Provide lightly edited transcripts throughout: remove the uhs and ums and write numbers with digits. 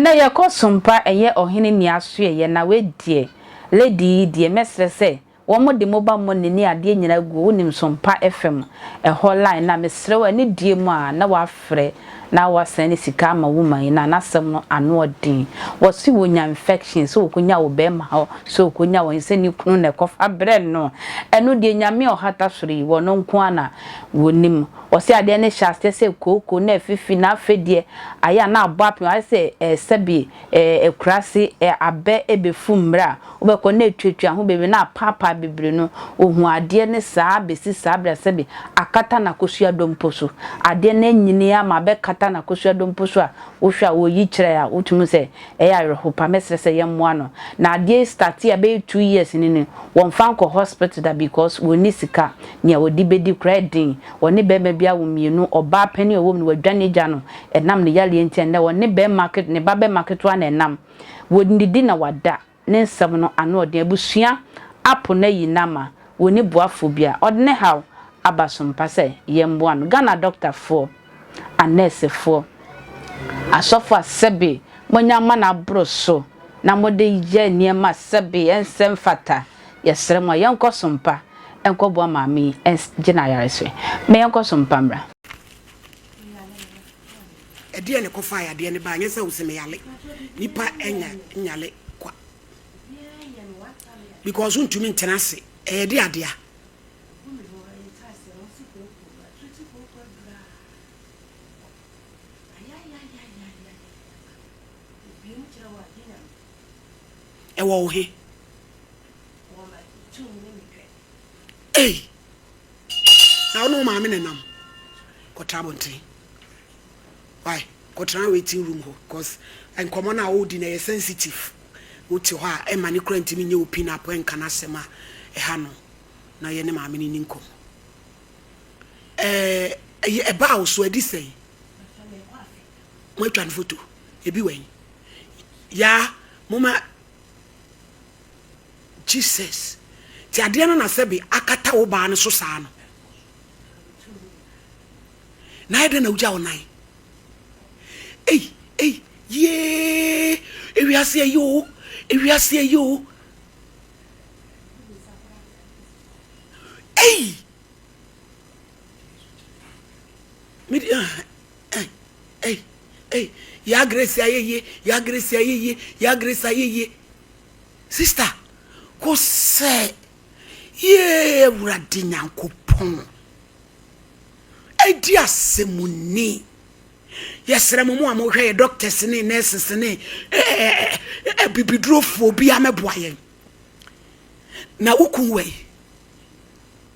ena ye kosompa eye ohene ni aso ye na we die lady die mesre se wo mo de mobile money ni ade nyina gu wonim sompa fm ho line na mesre wa ni die mu a na wa frɛ na wa send sika ma woman na nasem no ano odin wo si wonya infection so konya wo be ma ho so konya wo nse ni kunu na kofa bre no eno de nyame ohata sori wo no nko ana wonim wo si ade ne shaste se koko na fifi na afedie aya na abo apin ay se sebi ekurase abe ebefumra wo be ko na etwetwa ho bebe na papa bebre no ohu ade ne saa besi saa bra sebi akata na kosua domposo ade na nyini ama be kata na kosua domposo a wo hwa wo yi kire a wotumu se eya rehopa mesre se yemmoa no na ade start ya be 2 years ni won fan ko hospital da because woni sika nia wodi bedi credit woni be bia wo mienu oba pani owo mi wadwane gya no enam ne yale enti na woni be market ne ba be market wa na enam wodidi na wada ne nsam no ano ode abusua apo na yinama woni boafo bia odne haw abasompa se yemboa no Ghana doctor for a nurse for asofo asebe monyama na broso na mode ye niema sebe ensem fata yesremo yenkosompa enkobo maami engina yareswe me yenkosompa mra ede ne kofa ya de ne ba nyesa useme yale nipa enya nyale kwa because untumi ntenase ede adea ewo he now no maame nenam kotrabonte why kotra waiting room ho because en common na odi na sensitive wuti ho a e mani kurant mi nye opin apo en kana sema e ha no na ye ne maame ni nkom e ba wo so adi sei mo twan photo e bi wen ya mama Jesus ti ade no na sebi akata wo ba no so saa no na ide na uja onai ye ewiase yo midi ya grace ayeye sister ko se ye wurade nyankopon edi asemuni yesere mo mo hwe doctors ne nurses ne bibidrofo bi ameboaye na ukun we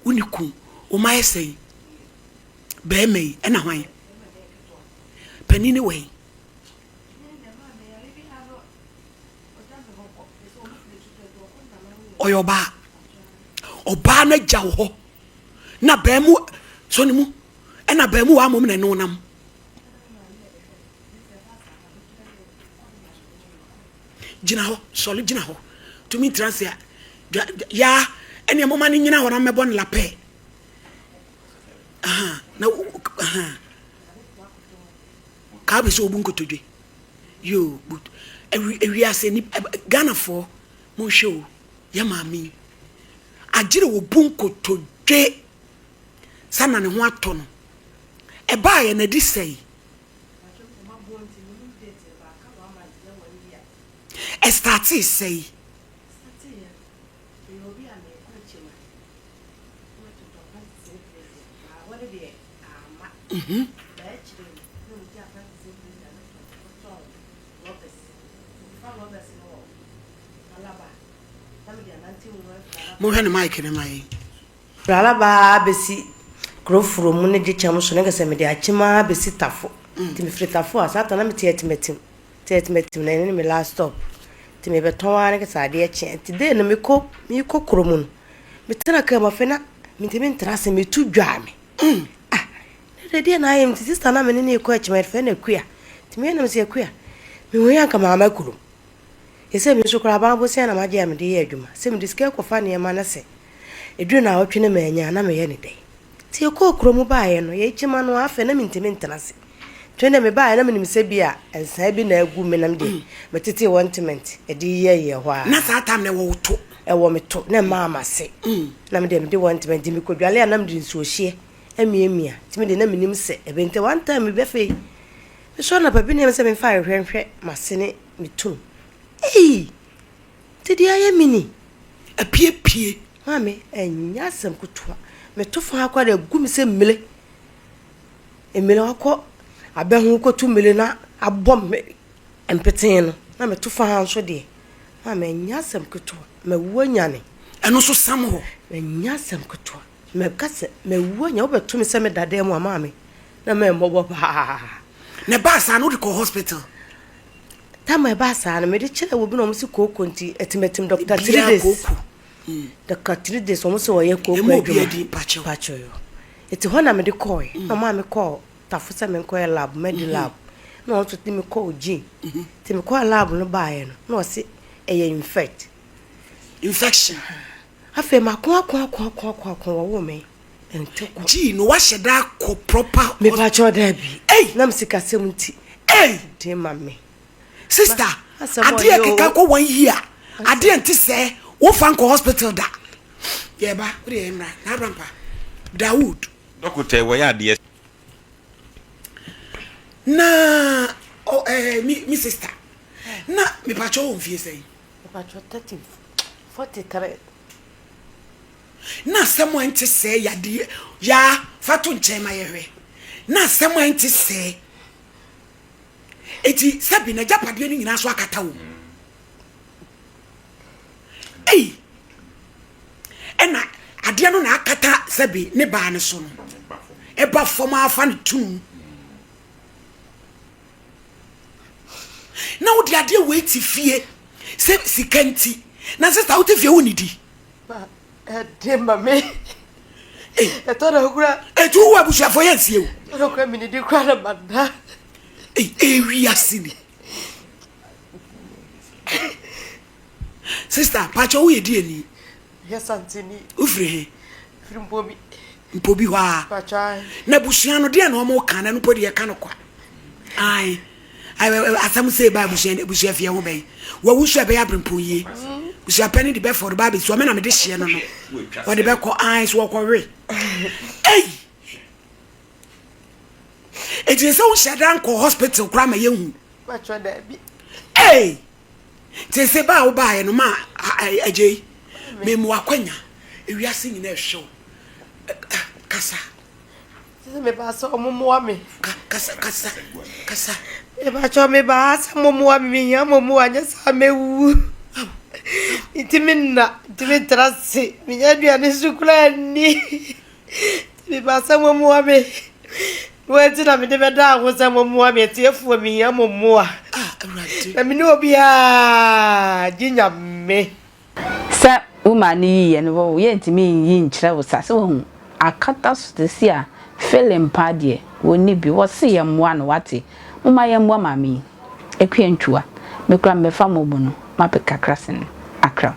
uniku o ma yesei be mei na hwan panini we oyoba oba na jawo ho na be mu so ni mu na be mu wa mo na no nam jina ho solo jina ho to me transia ya ene mo mani nyina ho na mebo na lape na ka be so obu nkotodwe yo but ewi ase ni Ghana for mo show ya mami agire wo bunkotodwe sana ne ho ato no e ba ye na di sei estati sei mo hene mike ne mai alaba besi krofuro mu ne gicham so ne gese me de achima besi tafo ti me fritafo asata na me tietmetim na ne me last stop ti me beton ane gese ade eche ti de no me ko kromu no me tena ka ma fena me ti me ntrase me tu dwa me ne de na ayem ti sister na me ne ko eche me fe na kua ti me na me se kua me wo yanka ma kuro yese me so kra ba bo se na ma je am de ye adwuma se me diske ko fa ne ma na se edru na otwe me anya na me ye ne de ti ko kromu ba ye no ye chima no afa na me ntimi ntenase twene me ba na me nim se bia ensa bi na agu me nam de metete wantement e di ye ho a na sa tam na wo to e wo me to na mama se na me de wantement mi kodwale na me de nsuo hie emiemia ti me de na me nim se e bente one time me be fe me so na papi ne me se me fa hwehwe masene me to ti di aye mini apie mame enya sem kutua me to fa akwa de gu me se mmele emele akọ abehu ko tu mele na abom empeten no na me to fa hanso de ma me nya sem kutua me wonyane eno so sam ho me nya sem kutua me kase me wonya obeto me se me dade mu ama me na me mbobo ba ne ba sa no de ko hospital ta me ba sa na me de kire wo bi no mo se kokonti etimetim Dr. 3 days Dr. 3 days o mo se wo ye koko pacho yo eti hona me de call na ma me call tafusa me call lab med lab no want to me call gene ti me call lab no bae no se eye infection afa ma ko wo me ente ko gene no wa sheda ko proper me pacho da bi na me sika semti de ma me sister ade keka ko 1 year ade enti se wo fan ko hospital da ye ba wo de emra na rampa Dawood Dokute wo ya de na mi sister na me pacho on fie sei me pacho 30 43 na someone to say ya de ya fatu nchema yehwe na someone to say eti sabi na japade ni nyina so akata wo ena ade no na akata sabi ne ba ne so no e ba foma afa ne tum na wo de ade wait fie se sikanti na sister wo te fie wo ni di ba de mame e to na kura e tu wa busu afo yansie wo no kura mi ni di kura na banda wi asini sister pacho wo ye di ani yes antini ufre frimbobi mpobi wa pacha na busuan no de na omo kana no podi ye kana kwa ai asam say ba busuan fie ho bai wa wusu be ya brempoye busuan pani de be for ba be so me na me de hye no no wa de be ko ai so ko we it is so shadan ko hospital kra ma yehu pacha da bi te se ba wo ba ye no ma ajei me mu akwanya ewiase nyina ehwe kasa se me ba so momo me kasa e ba cho me ba sa momo me ya momo anya sa mewu itiminna trase mi ya bia ne sukula ni me ba sa momo me weti na me de beda ho sa momo me tiefu mi ya momo na me no bia ginya me sa umani ye no wo ye ntimi yi nkyere wo sa se wo akata so si a feeling padie woni bi wo se ye mmoa no wate moma ye mmoa mami ekwe ntwa me kura me fa mo bu no mapeka krasen akra